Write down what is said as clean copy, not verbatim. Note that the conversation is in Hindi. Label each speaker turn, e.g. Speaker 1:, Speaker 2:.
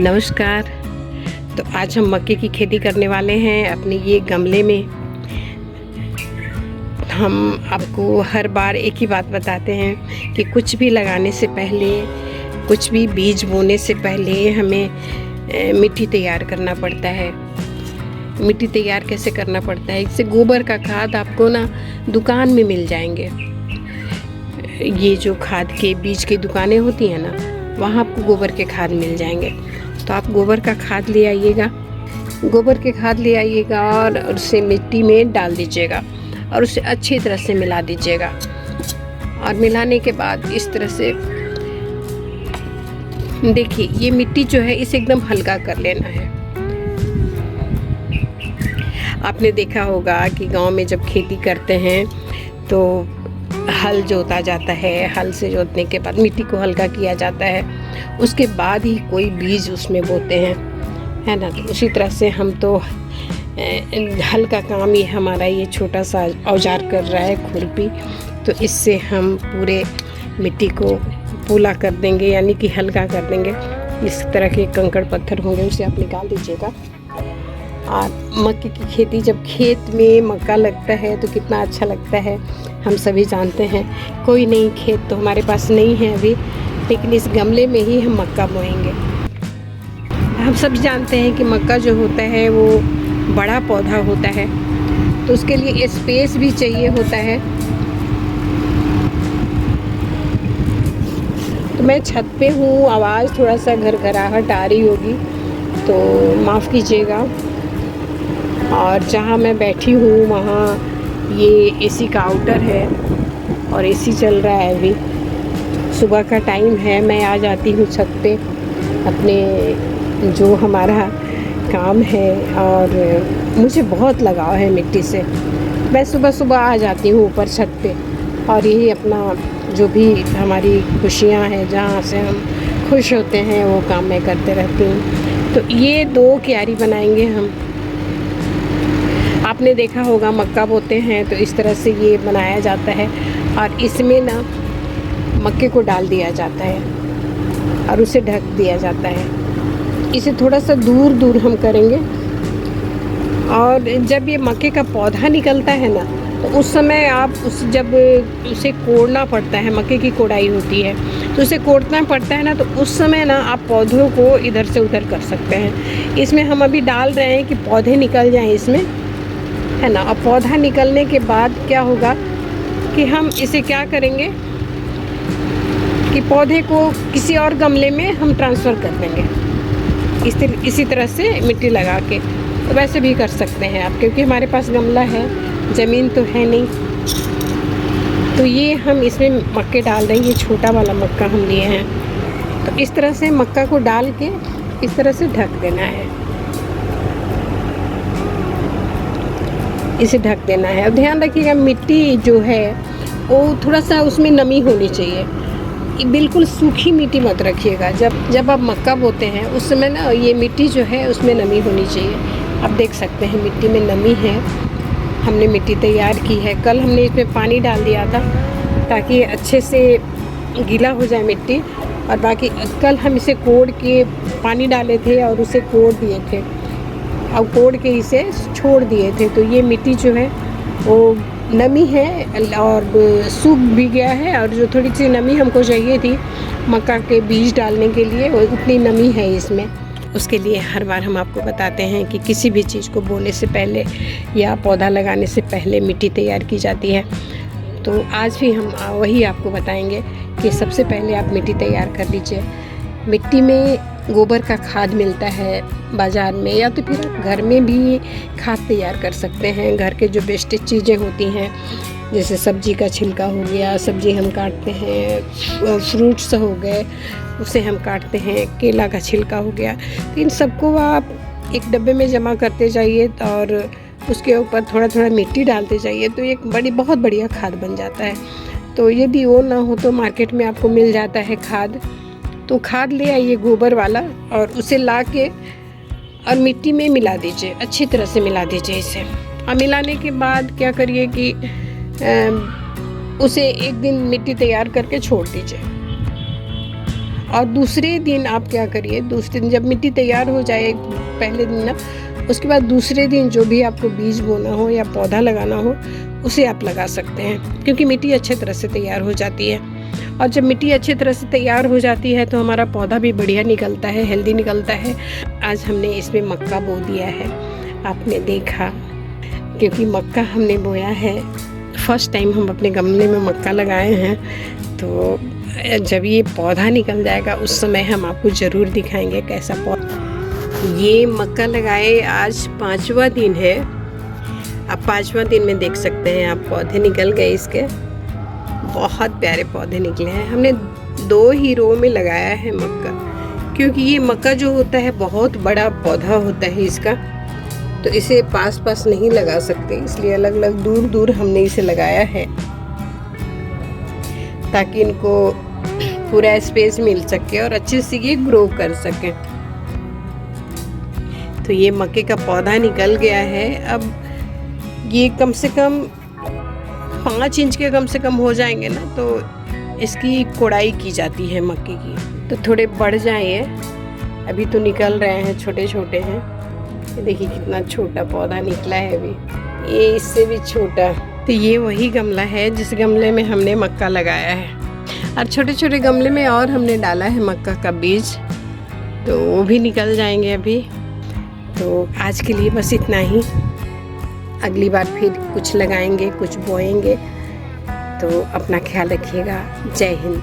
Speaker 1: नमस्कार। तो आज हम मक्के की खेती करने वाले हैं अपने ये गमले में। हम आपको हर बार एक ही बात बताते हैं कि कुछ भी लगाने से पहले, कुछ भी बीज बोने से पहले हमें मिट्टी तैयार करना पड़ता है। मिट्टी तैयार कैसे करना पड़ता है? इससे गोबर का खाद आपको ना दुकान में मिल जाएंगे। ये जो खाद के बीज की दुकानें होती हैं ना, वहाँ आपको गोबर के खाद मिल जाएंगे। तो आप गोबर का खाद ले आइएगा, गोबर के खाद ले आइएगा और उसे मिट्टी में डाल दीजिएगा और उसे अच्छी तरह से मिला दीजिएगा। और मिलाने के बाद इस तरह से देखिए, ये मिट्टी जो है इसे एकदम हल्का कर लेना है। आपने देखा होगा कि गांव में जब खेती करते हैं तो हल जोता जाता है, हल से जोतने के बाद मिट्टी को हल्का किया जाता है, उसके बाद ही कोई बीज उसमें बोते हैं, है ना। तो उसी तरह से हम तो हल का काम ही हमारा ये छोटा सा औजार कर रहा है, खुरपी। तो इससे हम पूरे मिट्टी को पूला कर देंगे, यानी कि हल्का कर देंगे। इस तरह के कंकड़ पत्थर होंगे उसे आप निकाल दीजिएगा। और मक्के की खेती, जब खेत में मक्का लगता है तो कितना अच्छा लगता है, हम सभी जानते हैं। कोई नहीं, खेत तो हमारे पास नहीं है अभी, लेकिन इस गमले में ही हम मक्का बोएंगे। हम सब जानते हैं कि मक्का जो होता है वो बड़ा पौधा होता है, तो उसके लिए स्पेस भी चाहिए होता है। तो मैं छत पे हूँ, आवाज़ थोड़ा सा घरघराहट आ रही होगी तो माफ़ कीजिएगा। और जहाँ मैं बैठी हूँ वहाँ ये एसी का आउटर है और एसी चल रहा है। अभी सुबह का टाइम है, मैं आ जाती हूँ छत पे अपने जो हमारा काम है, और मुझे बहुत लगाव है मिट्टी से। मैं सुबह सुबह आ जाती हूँ ऊपर छत पे और यही अपना जो भी हमारी खुशियाँ हैं, जहाँ से हम खुश होते हैं, वो काम मैं करते रहती हूँ। तो ये 2 क्यारी बनाएंगे हम। आपने देखा होगा मक्का बोते हैं तो इस तरह से ये बनाया जाता है, और इसमें ना मक्के को डाल दिया जाता है और उसे ढक दिया जाता है। इसे थोड़ा सा दूर दूर हम करेंगे। और जब ये मक्के का पौधा निकलता है ना, तो उस समय आप जब उसे कोड़ना पड़ता है, मक्के की कोड़ाई होती है तो उसे कोड़ना पड़ता है ना, तो उस समय ना आप पौधों को इधर से उधर कर सकते हैं। इसमें हम अभी डाल रहे हैं कि पौधे निकल जाएं इसमें, है ना। और पौधा निकलने के बाद क्या होगा कि हम इसे क्या करेंगे कि पौधे को किसी और गमले में हम ट्रांसफ़र कर देंगे, इसी तरह से मिट्टी लगा के। तो वैसे भी कर सकते हैं आप, क्योंकि हमारे पास गमला है, ज़मीन तो है नहीं। तो ये हम इसमें मक्के डाल देंगे, ये छोटा वाला मक्का हम लिए हैं। तो इस तरह से मक्का को डाल के इस तरह से ढक देना है, इसे ढक देना है। और ध्यान रखिएगा, मिट्टी जो है वो थोड़ा सा उसमें नमी होनी चाहिए, बिल्कुल सूखी मिट्टी मत रखिएगा। जब आप मक्का बोते हैं उस समय ना ये मिट्टी जो है उसमें नमी होनी चाहिए। आप देख सकते हैं मिट्टी में नमी है। हमने मिट्टी तैयार की है, कल हमने इसमें पानी डाल दिया था ताकि अच्छे से गीला हो जाए मिट्टी। और बाकी कल हम इसे कोड़ के पानी डाले थे और उसे कोड़ दिए थे और कोड़ के इसे छोड़ दिए थे। तो ये मिट्टी जो है वो नमी है और सूख भी गया है, और जो थोड़ी सी नमी हमको चाहिए थी मक्का के बीज डालने के लिए, वो उतनी नमी है इसमें। उसके लिए हर बार हम आपको बताते हैं कि किसी भी चीज़ को बोने से पहले या पौधा लगाने से पहले मिट्टी तैयार की जाती है। तो आज भी हम वही आपको बताएंगे कि सबसे पहले आप मिट्टी तैयार कर लीजिए। मिट्टी में गोबर का खाद मिलता है बाज़ार में, या तो फिर आप घर में भी खाद तैयार कर सकते हैं। घर के जो वेस्टेज चीज़ें होती हैं, जैसे सब्जी का छिलका हो गया, सब्जी हम काटते हैं, फ्रूट्स हो गए उसे हम काटते हैं, केला का छिलका हो गया, तो इन सबको आप एक डब्बे में जमा करते जाइए और उसके ऊपर थोड़ा थोड़ा मिट्टी डालते जाइए, तो एक बहुत बढ़िया खाद बन जाता है। तो यदि वो ना हो तो मार्केट में आपको मिल जाता है खाद, तो खाद ले आइए गोबर वाला और उसे ला के और मिट्टी में मिला दीजिए, अच्छी तरह से मिला दीजिए इसे। और मिलाने के बाद क्या करिए कि उसे एक दिन मिट्टी तैयार करके छोड़ दीजिए। और दूसरे दिन आप क्या करिए, दूसरे दिन जब मिट्टी तैयार हो जाए पहले दिन ना, उसके बाद दूसरे दिन जो भी आपको बीज बोना हो या पौधा लगाना हो उसे आप लगा सकते हैं, क्योंकि मिट्टी अच्छे तरह से तैयार हो जाती है। और जब मिट्टी अच्छी तरह से तैयार हो जाती है तो हमारा पौधा भी बढ़िया निकलता है, हेल्दी निकलता है। आज हमने इसमें मक्का बो दिया है, आपने देखा, क्योंकि मक्का हमने बोया है। फर्स्ट टाइम हम अपने गमले में मक्का लगाए हैं, तो जब ये पौधा निकल जाएगा उस समय हम आपको ज़रूर दिखाएंगे कैसा पौधा। ये मक्का लगाए आज 5वां दिन है। अब 5वां दिन में देख सकते हैं आप पौधे निकल गए इसके, बहुत प्यारे पौधे निकले हैं। हमने 2 ही रो में लगाया है मक्का, क्योंकि ये मक्का जो होता है बहुत बड़ा पौधा होता है इसका, तो इसे पास पास नहीं लगा सकते, इसलिए अलग अलग दूर दूर हमने इसे लगाया है ताकि इनको पूरा स्पेस मिल सके और अच्छे से ये ग्रो कर सके। तो ये मक्के का पौधा निकल गया है। अब ये कम से कम 5 इंच के कम से कम हो जाएंगे ना, तो इसकी कोड़ाई की जाती है मक्के की, तो थोड़े बढ़ जाए। अभी तो निकल रहे हैं, छोटे छोटे हैं। ये देखिए कितना छोटा पौधा निकला है अभी, ये इससे भी छोटा। तो ये वही गमला है जिस गमले में हमने मक्का लगाया है, और छोटे छोटे गमले में और हमने डाला है मक्का का बीज, तो वो भी निकल जाएंगे अभी। तो आज के लिए बस इतना ही, अगली बार फिर कुछ लगाएंगे, कुछ बोएंगे। तो अपना ख्याल रखिएगा। जय हिंद।